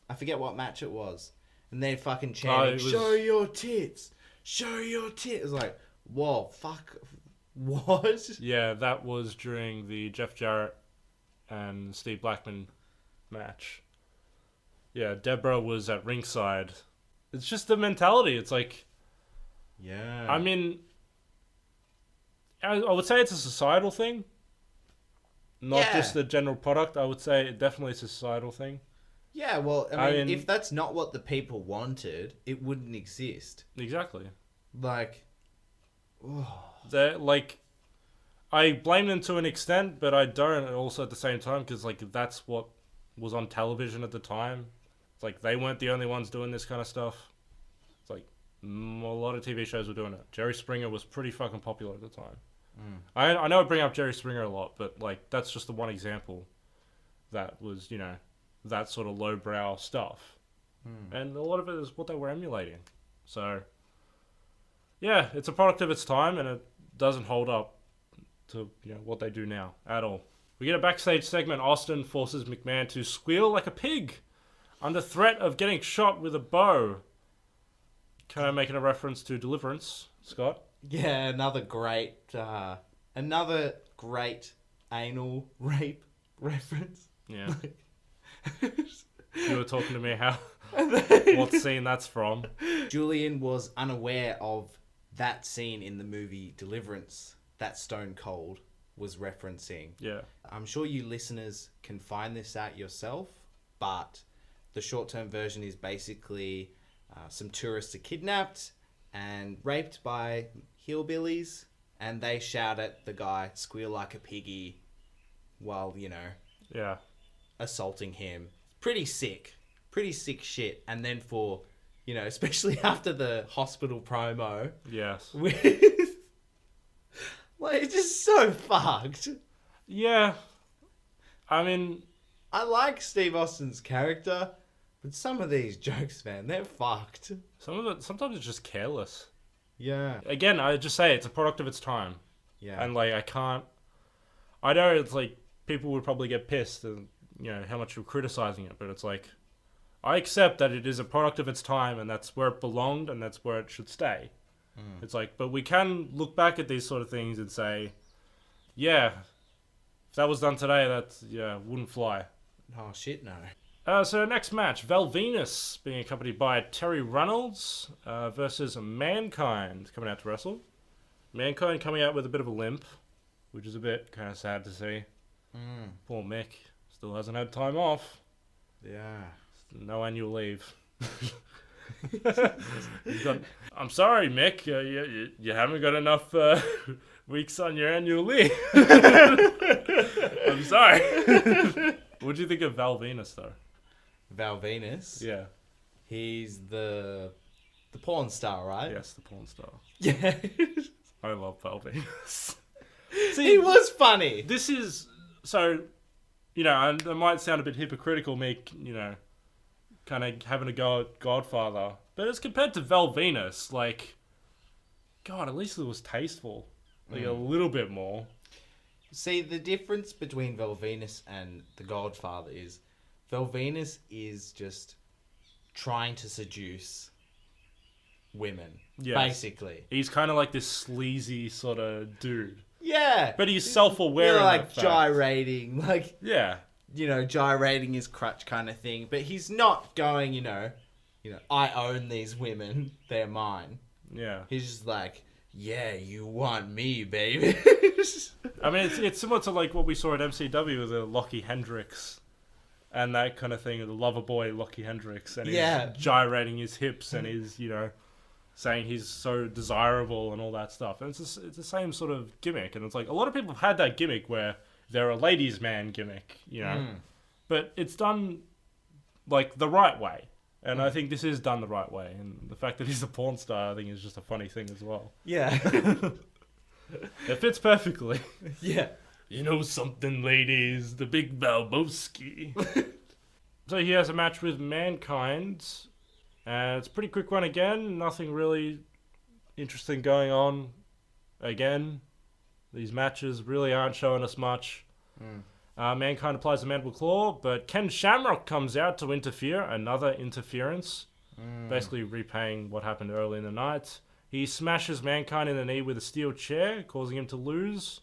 I forget what match it was, and they fucking it chanting, was- "Show your tits, show your tits." It was like, whoa, fuck, what? Yeah, that was during the Jeff Jarrett and Steve Blackman match. Yeah, Deborah was at ringside. It's just the mentality. It's like, Yeah, I mean, I would say it's a societal thing. Not Yeah. just the general product. I would say definitely it's a societal thing. yeah. Well, I mean, mean- if that's not what the people wanted, it wouldn't exist. Exactly. Like, They're, like, I blame them to an extent, but I don't also at the same time, because, like, that's what was on television at the time. It's like, they weren't the only ones doing this kind of stuff. It's like, a lot of TV shows were doing it. Jerry Springer was pretty fucking popular at the time. I know I bring up Jerry Springer a lot, but, like, that's just the one example that was, that sort of lowbrow stuff. And a lot of it is what they were emulating. So, yeah, it's a product of its time, and it doesn't hold up to what they do now at all. We get a backstage segment. Austin forces McMahon to squeal like a pig under threat of getting shot with a bow. Kind of making a reference to Deliverance, Scott. yeah, another great anal rape reference. Yeah. You were talking to me how what scene that's from. Julian was unaware of that scene in the movie Deliverance that Stone Cold was referencing. Yeah. I'm sure you listeners can find this out yourself, but the short-term version is basically some tourists are kidnapped and raped by hillbillies, and they shout at the guy, "Squeal like a piggy," while, Yeah. assaulting him. Pretty sick shit. And then for, you know, especially after the hospital promo, Yes. with like, it's just so fucked. Yeah. I mean, I like Steve Austin's character, but some of these jokes, man, they're fucked. some of it, sometimes it's just careless. Yeah. Again, I just say it's a product of its time. Yeah. And, like, I know it's like, people would probably get pissed and, you know, how much you're criticizing it, but it's like, I accept that it is a product of its time and that's where it belonged and that's where it should stay. It's like, but we can look back at these sort of things and say, yeah, if that was done today, that's, yeah, wouldn't fly. Oh, shit, no. So next match, Val Venus being accompanied by Terry Runnels versus Mankind coming out to wrestle. Mankind coming out with a bit of a limp, which is a bit kind of sad to see. Poor Mick still hasn't had time off. Yeah. No annual leave. I'm sorry, Mick. You haven't got enough weeks on your annual leave. I'm sorry. What do you think of Val Venus, though? Val Venus. Yeah. He's the porn star, right? Yes, the porn star. Yeah. I love Val Venus. He was funny. This is so, you know, and it might sound a bit hypocritical, me, you know, kind of having a go at Godfather, but as compared to Val Venus, like, God, at least it was tasteful, like a little bit more. See, the difference between Val Venus and The Godfather is Val Venus is just trying to seduce women, Yes. basically. He's kind of like this sleazy sort of dude, Yeah. but he's self-aware. You're of like that fact. gyrating, like, Yeah. you know, gyrating his crutch kind of thing. But he's not going, you know, I own these women, they're mine. Yeah. He's just like, yeah, you want me, baby. I mean, it's similar to like what we saw at MCW with Lockie Hendricks and that kind of thing, the lover boy Lockie Hendricks, and Yeah. he's gyrating his hips and he's, you know, saying he's so desirable and all that stuff. And it's the same sort of gimmick. And it's like a lot of people have had that gimmick where they're a ladies' man gimmick, you know, but it's done like the right way. And I think this is done the right way. And the fact that he's a porn star, I think, is just a funny thing as well. Yeah. It fits perfectly. Yeah. You know something, ladies? The big Balbowski. So he has a match with Mankind. And it's a pretty quick one again. Nothing really interesting going on. Again, these matches really aren't showing us much. Mankind applies the mandible claw, but Ken Shamrock comes out to interfere. Another interference. Basically repaying what happened early in the night. He smashes Mankind in the knee with a steel chair, causing him to lose.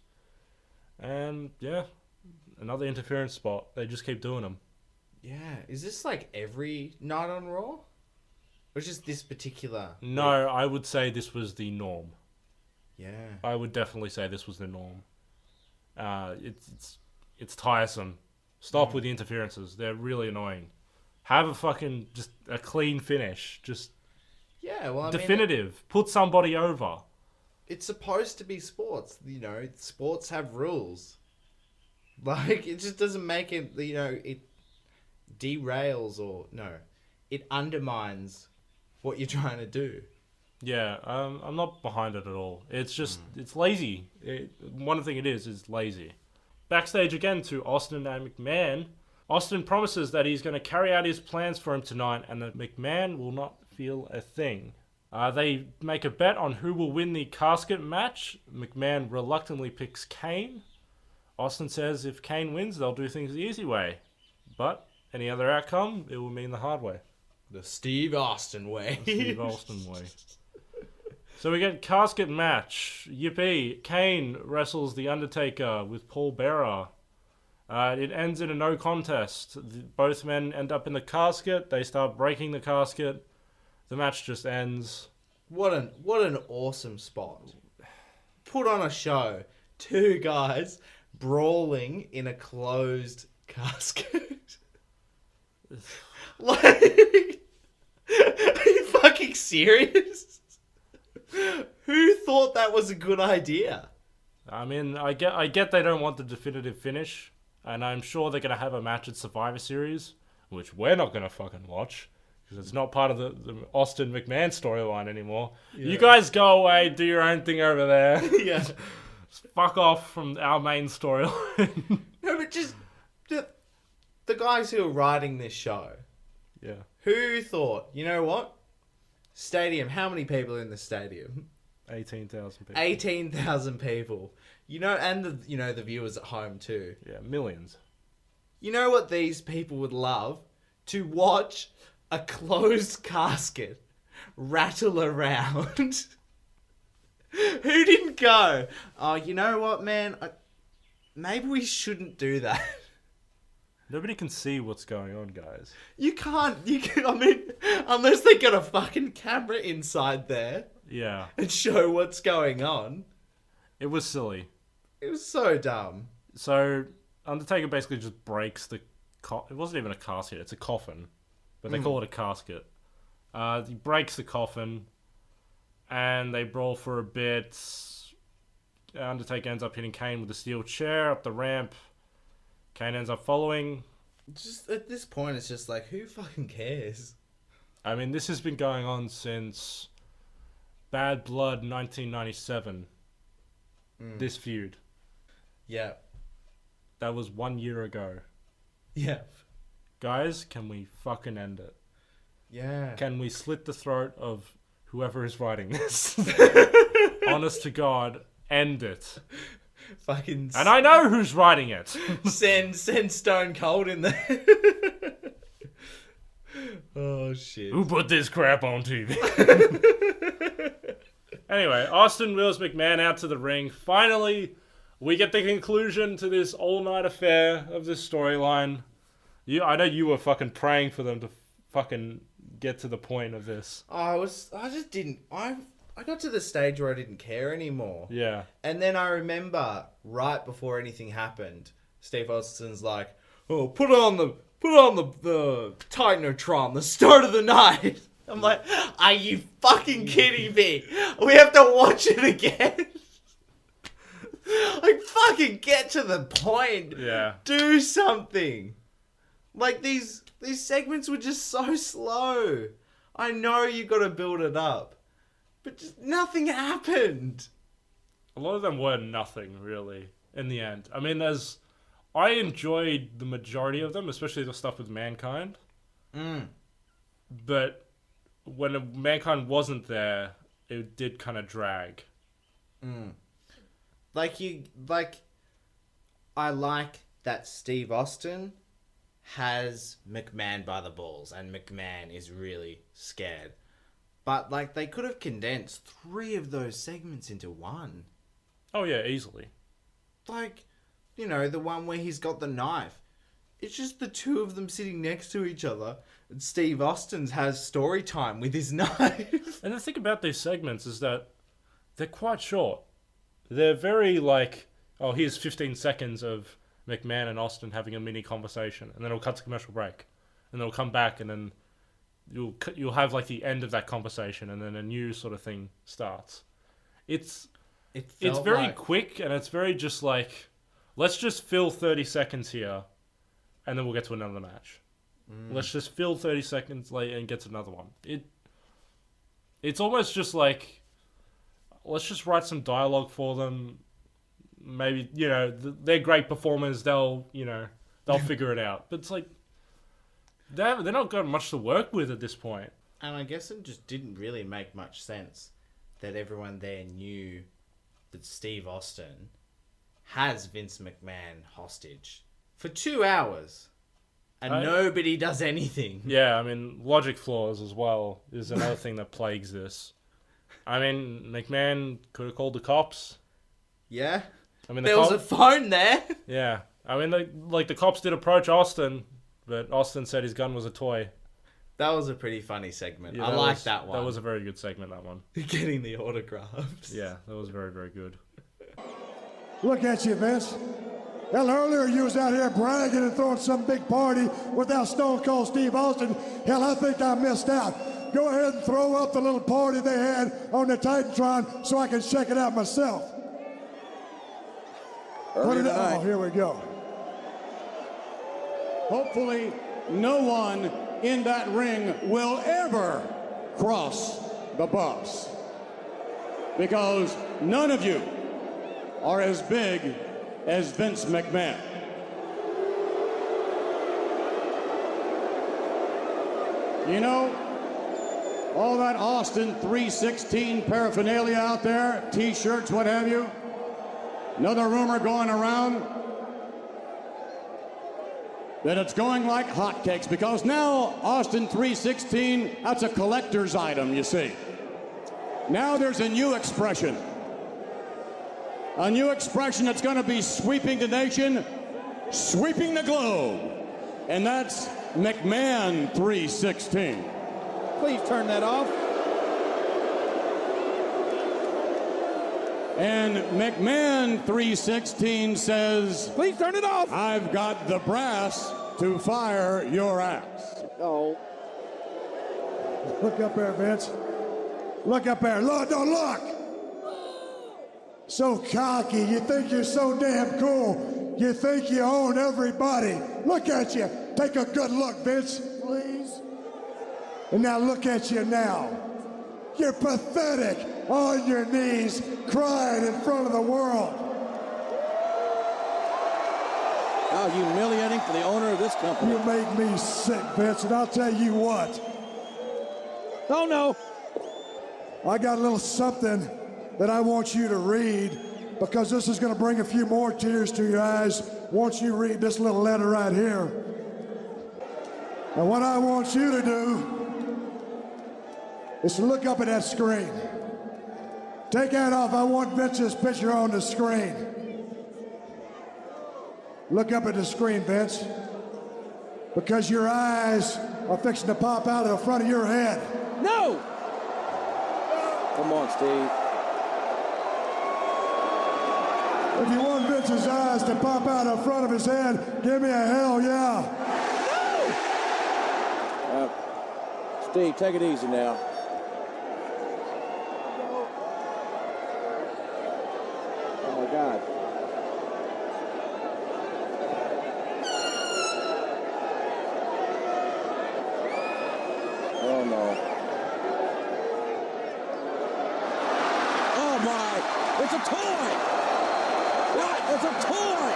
And, yeah, another interference spot. They just keep doing them. Yeah. Is this like every night on Raw? Or just this particular? No, I would say this was the norm. Yeah. I would definitely say this was the norm. It's tiresome. Stop with the interferences. They're really annoying. Have a fucking, just a clean finish. Just Yeah, well, I mean, definitive. Put somebody over. it's supposed to be sports. You know, sports have rules. Like, it just doesn't make it, you know, it derails or, no, it undermines what you're trying to do. Yeah, I'm not behind it at all. It's just, it's lazy. One thing it is lazy. Backstage again to Austin and McMahon. Austin promises that he's going to carry out his plans for him tonight and that McMahon will not feel a thing. They make a bet on who will win the casket match. McMahon reluctantly picks Kane. Austin says if Kane wins, they'll do things the easy way. But any other outcome, it will mean the hard way. The Steve Austin way. Steve Austin way. So we get casket match. Yippee. Kane wrestles The Undertaker with Paul Bearer. It ends in a no contest. Both men end up in the casket. They start breaking the casket. The match just ends. What an awesome spot. Put on a show. Two guys brawling in a closed casket. Like, are you fucking serious? Who thought that was a good idea? I mean, I get they don't want the definitive finish. And I'm sure they're going to have a match at Survivor Series, which we're not going to fucking watch, because it's not part of the Austin McMahon storyline anymore. Yeah. You guys go away, do your own thing over there. Yeah. Just fuck off from our main storyline. No, but just the guys who are writing this show. Yeah. Who thought, you know what? Stadium, how many people in the stadium? 18,000 people. 18,000 people. You know, and the viewers at home too. Yeah, millions. You know what these people would love? To watch a closed casket rattle around. Who didn't go, oh, you know what, man? Maybe we shouldn't do that. Nobody can see what's going on, guys. You can't, I mean, unless they got a fucking camera inside there. Yeah. And show what's going on. It was silly. It was so dumb. So, Undertaker basically just breaks the... it wasn't even a casket, it's a coffin. But they call it a casket. He breaks the coffin, and they brawl for a bit. Undertaker ends up hitting Kane with a steel chair up the ramp. Kane ends up following. Just at this point, it's just like, who fucking cares? I mean, this has been going on since Bad Blood 1997. This feud. Yeah. That was 1 year ago. Yeah. Guys, can we fucking end it? Yeah. Can we slit the throat of whoever is writing this? Honest to God, end it. Fucking. And I know who's writing it. Send Stone Cold in there. Oh shit. Who put this crap on TV? Anyway, Austin wheels McMahon out to the ring. Finally, we get the conclusion to this all-night affair of this storyline. I know you were fucking praying for them to fucking get to the point of this. I just didn't. I got to the stage where I didn't care anymore. Yeah. And then I remember right before anything happened, Steve Austin's like, "Oh, put on the Titanotron, the start of the night." I'm like, are you fucking kidding me? We have to watch it again. Like, fucking get to the point. Yeah. Do something. Like, these segments were just so slow. I know you got to build it up, but just nothing happened. A lot of them were nothing, really, in the end. I mean, I enjoyed the majority of them, especially the stuff with Mankind. But when Mankind wasn't there, it did kind of drag. I like that Steve Austin has McMahon by the balls, and McMahon is really scared. But, like, they could have condensed 3 of those segments into one. Oh, yeah, easily. Like, you know, the one where he's got the knife. It's just the 2 of them sitting next to each other, and Steve Austin has story time with his knife. And the thing about these segments is that they're quite short. They're very, like, oh, here's 15 seconds of McMahon and Austin having a mini conversation, and then it'll cut to commercial break, and then it'll come back, and then you'll have like the end of that conversation, and then a new sort of thing starts. It's very quick, and it's very just like, let's just fill 30 seconds here, and then we'll get to another match. Let's just fill 30 seconds later and get to another one. It's almost just like, let's just write some dialogue for them. Maybe, you know, they're great performers. They'll figure it out. But it's like, they're not got much to work with at this point. And I guess it just didn't really make much sense that everyone there knew that Steve Austin has Vince McMahon hostage for 2 hours. And nobody does anything. Yeah, I mean, logic flaws as well is another thing that plagues this. I mean, McMahon could have called the cops. Yeah. I mean, there was a phone there. Yeah. I mean, the cops did approach Austin, but Austin said his gun was a toy. That was a pretty funny segment. Yeah, I like that one. That was a very good segment, that one. Getting the autographs. Yeah, that was very, very good. Look at you, Vince. Hell, earlier you was out here bragging and throwing some big party without Stone Cold Steve Austin. Hell, I think I missed out. Go ahead and throw up the little party they had on the Titantron so I can check it out myself. Put it out. Oh, here we go. hopefully no one in that ring will ever cross the bus. Because none of you are as big as Vince McMahon. You know, all that Austin 316 paraphernalia out there, t-shirts, what have you, another rumor going around that it's going like hotcakes because now Austin 316, that's a collector's item, you see. Now there's a new expression. A new expression that's going to be sweeping the nation, sweeping the globe. And that's McMahon 316. Please turn that off. And McMahon 316 says, Please turn it off. I've got the brass to fire your ass. Oh. Look up there, Vince. Look up there. Look, no, look. So cocky. You think you're so damn cool. You think you own everybody. Look at you. Take a good look, Vince, please. And now look at you now. You're pathetic, on your knees, crying in front of the world. How humiliating for the owner of this company. You make me sick, Vince, and I'll tell you what. Oh, no. I got a little something that I want you to read because this is going to bring a few more tears to your eyes once you read this little letter right here. And what I want you to do is to look up at that screen. Take that off. I want Vince's picture on the screen. Look up at the screen, Vince, because your eyes are fixing to pop out of the front of your head. No! Come on, Steve. If you want Vince's eyes to pop out of the front of his head, give me a hell yeah. Steve, take it easy now. Oh, my God. Oh, no. Oh, my. It's a toy. What? It's a toy.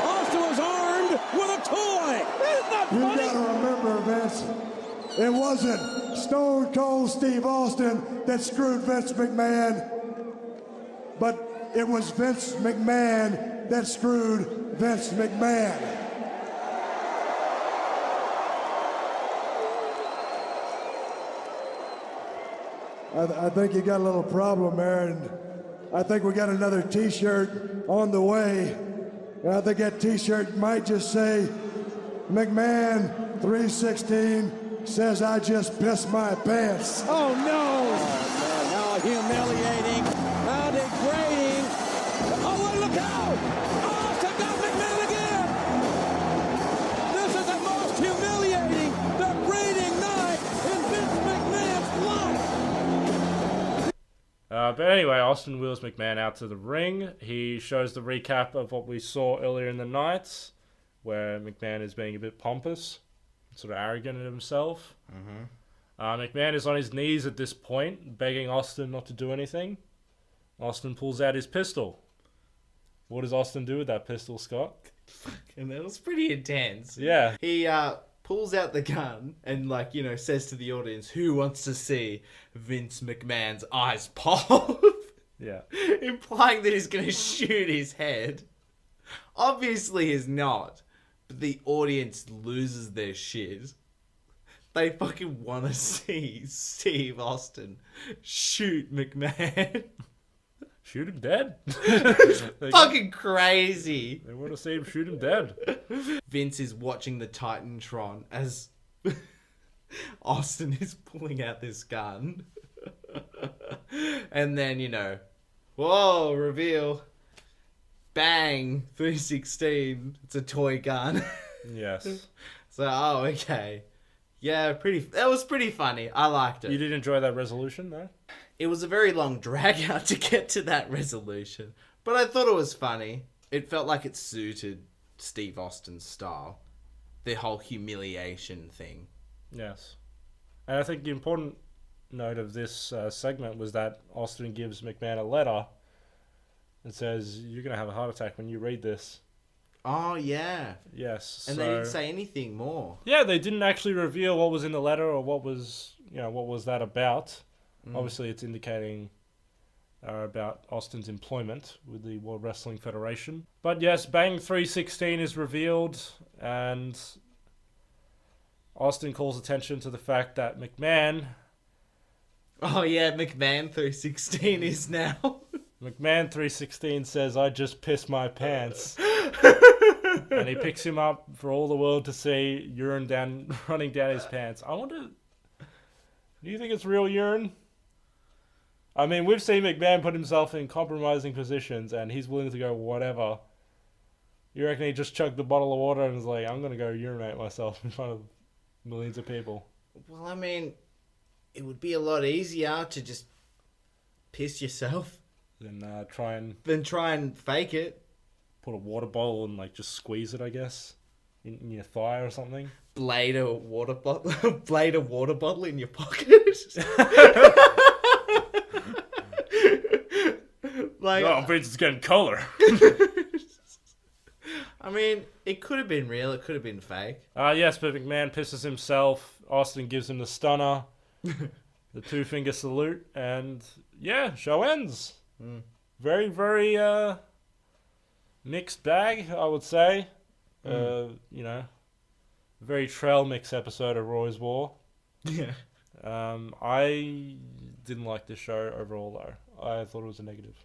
Austin was armed with a toy. Isn't that You funny? gotta remember, Vince, it wasn't Stone Cold Steve Austin that screwed Vince McMahon, but it was Vince McMahon that screwed Vince McMahon. I think you got a little problem there, and I think we got another t-shirt on the way. And I think that t-shirt might just say, McMahon 316 says I just pissed my pants. Oh, no. Oh, man, how humiliating. How degrading. Oh, well, look out. Austin got McMahon again. This is the most humiliating, degrading night in Vince McMahon's life. But anyway, Austin wheels McMahon out to the ring. He shows the recap of what we saw earlier in the night, where McMahon is being a bit pompous, sort of arrogant in himself. McMahon is on his knees at this point, begging Austin not to do anything. Austin pulls out his pistol. What does Austin do with that pistol, Scott? And it was pretty intense. Yeah. He pulls out the gun and, like, you know, says to the audience, who wants to see Vince McMahon's eyes pop? Yeah. Implying that he's going to shoot his head. Obviously he's not. But the audience loses their shit. They fucking want to see Steve Austin shoot McMahon. Shoot him dead. Fucking crazy. They want to see him shoot him dead. Vince is watching the Titantron as Austin is pulling out this gun. And then, you know, whoa, reveal. Bang, 316. It's a toy gun. Yes. So, oh, okay. Yeah, that was pretty funny. I liked it. You did enjoy that resolution, though? It was a very long drag out to get to that resolution. But I thought it was funny. It felt like it suited Steve Austin's style. the whole humiliation thing. Yes. And I think the important note of this segment was that Austin gives McMahon a letter and says, "You're going to have a heart attack when you read this." Oh, yeah. Yes. And they didn't say anything more. Yeah, they didn't actually reveal what was in the letter or what was that about. Obviously, it's indicating about Austin's employment with the World Wrestling Federation. But yes, Bang 316 is revealed, and Austin calls attention to the fact that McMahon Oh, yeah, McMahon 316 is now. McMahon 316 says, "I just pissed my pants." And he picks him up for all the world to see, urine running down his pants. I wonder, do you think it's real urine? I mean, we've seen McMahon put himself in compromising positions, and he's willing to go whatever. You reckon he just chugged the bottle of water and was like, "I'm going to go urinate myself in front of millions of people"? Well, I mean, it would be a lot easier to just piss yourself Then try and than try and fake it. put a water bowl and like just squeeze it, I guess, in your thigh or something. Blade a water bottle in your pocket. Like, Oh, Vince is getting color. I mean, it could have been real. It could have been fake. Yes, but McMahon pisses himself. Austin gives him the stunner, the 2-finger salute, and yeah, show ends. Very, very mixed bag, I would say. Very trail mix episode of Roy's War. Yeah. I didn't like this show overall, though. I thought it was a negative.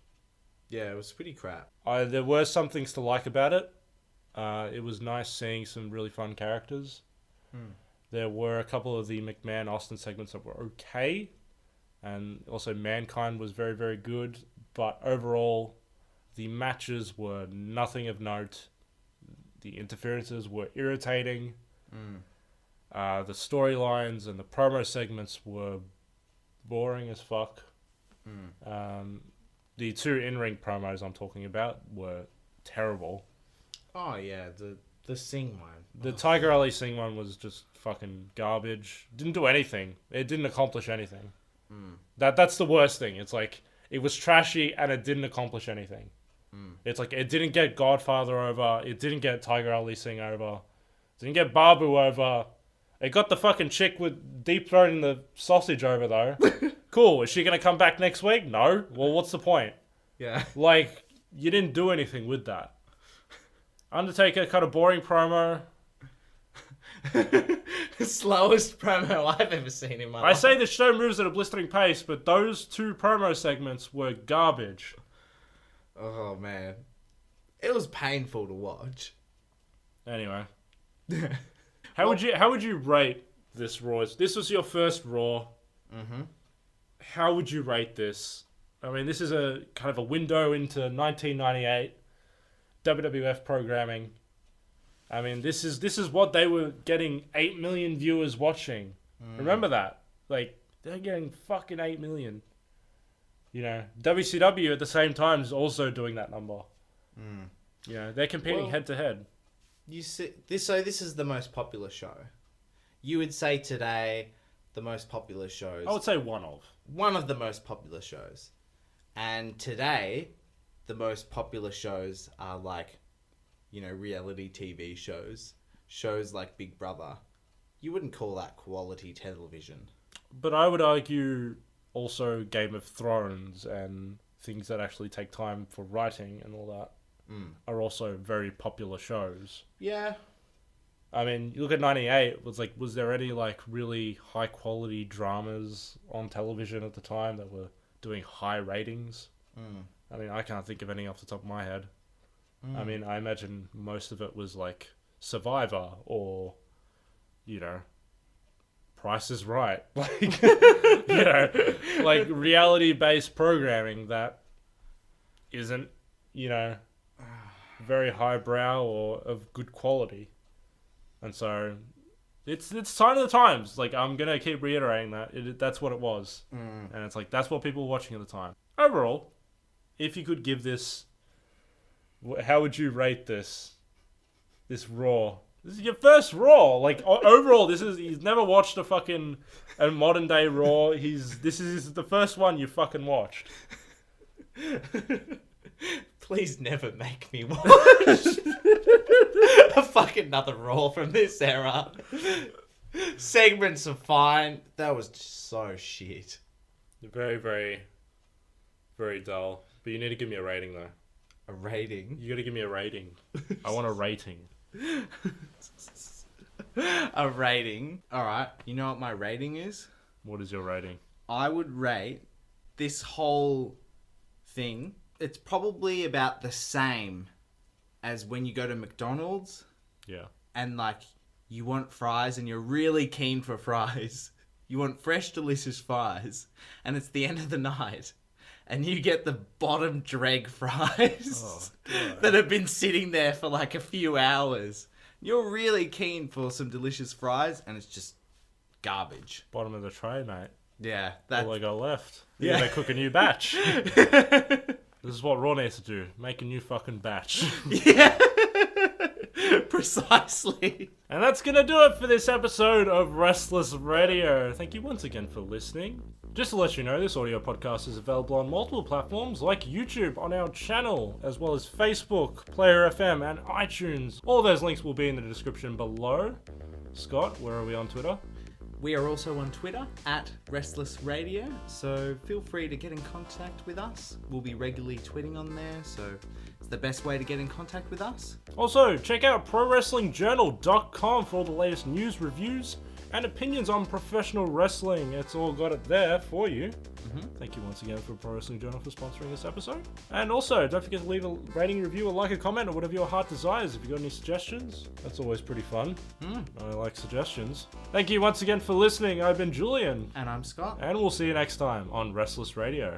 Yeah, it was pretty crap. There were some things to like about it. It was nice seeing some really fun characters. There were a couple of the McMahon-Austin segments that were okay. And also Mankind was very, very good. But overall, the matches were nothing of note. The interferences were irritating. The storylines and the promo segments were boring as fuck. The 2 in-ring promos I'm talking about were terrible. Oh, yeah, the Sing one. The Tiger Ali Singh one was just fucking garbage. Didn't do anything. It didn't accomplish anything. That's the worst thing. It's like, it was trashy and it didn't accomplish anything. It's like, it didn't get Godfather over. It didn't get Tiger Ali Singh over. It didn't get Babu over. It got the fucking chick with deep throating the sausage over, though. Cool. Is she going to come back next week? No. Well, what's the point? Yeah. Like, you didn't do anything with that. Undertaker cut a boring promo. Slowest promo I've ever seen in my life. I say the show moves at a blistering pace, but those 2 promo segments were garbage. Oh, man. It was painful to watch. Anyway. How would you rate this Raw? This was your first Raw. How would you rate this? I mean, this is a kind of a window into 1998 WWF programming. I mean, this is what they were getting 8 million viewers watching. Remember that? Like, they're getting fucking 8 million. You know, WCW at the same time is also doing that number. You know, they're competing head to head. You see, this is the most popular show. You would say today the most popular shows. I would say one of the most popular shows. And today, the most popular shows are like, you know, reality TV shows. Shows like Big Brother. You wouldn't call that quality television. But I would argue also Game of Thrones and things that actually take time for writing and all that are also very popular shows. Yeah. I mean, you look at 98, was there any like really high quality dramas on television at the time that were doing high ratings? I mean, I can't think of any off the top of my head. I mean, I imagine most of it was like Survivor or, you know, Price is Right. Like, you know, like reality-based programming that isn't, you know, very highbrow or of good quality. And so it's sign of the times. Like, I'm going to keep reiterating that. That's what it was. And it's like, that's what people were watching at the time. Overall, if you could give this, how would you rate this Raw This is your first Raw. Like overall, he's never watched a modern day Raw. This is the first one you fucking watched. Please never make me watch a fucking another Raw from this era. Segments are fine. That was just so shit. Very, very, very dull. But you need to give me a rating though. A rating? You gotta give me a rating. I want a rating. A rating? Alright, you know what my rating is? What is your rating? I would rate this whole thing, it's probably about the same as when you go to McDonald's. Yeah. And like, you want fries and you're really keen for fries. You want fresh, delicious fries. And it's the end of the night. And you get the bottom dreg fries that have been sitting there for like a few hours. You're really keen for some delicious fries and it's just garbage. Bottom of the tray, mate. Yeah. All I got left. Yeah. They cook a new batch. This is what Raw needs to do. Make a new fucking batch. Yeah. Precisely. And that's going to do it for this episode of Wrestless Radio. Thank you once again for listening. Just to let you know, this audio podcast is available on multiple platforms like YouTube on our channel, as well as Facebook, Player FM, and iTunes. All those links will be in the description below. Scott, where are we on Twitter? We are also on Twitter at Wrestless Radio, so feel free to get in contact with us. We'll be regularly tweeting on there, so it's the best way to get in contact with us. Also, check out ProWrestlingJournal.com for all the latest news, reviews, and opinions on professional wrestling. It's all got it there for you. Thank you once again for Pro Wrestling Journal for sponsoring this episode. And also, don't forget to leave a rating, review, or like a comment, or whatever your heart desires. If you've got any suggestions, that's always pretty fun. I like suggestions. Thank you once again for listening. I've been Julian. And I'm Scott. And we'll see you next time on Wrestless Radio.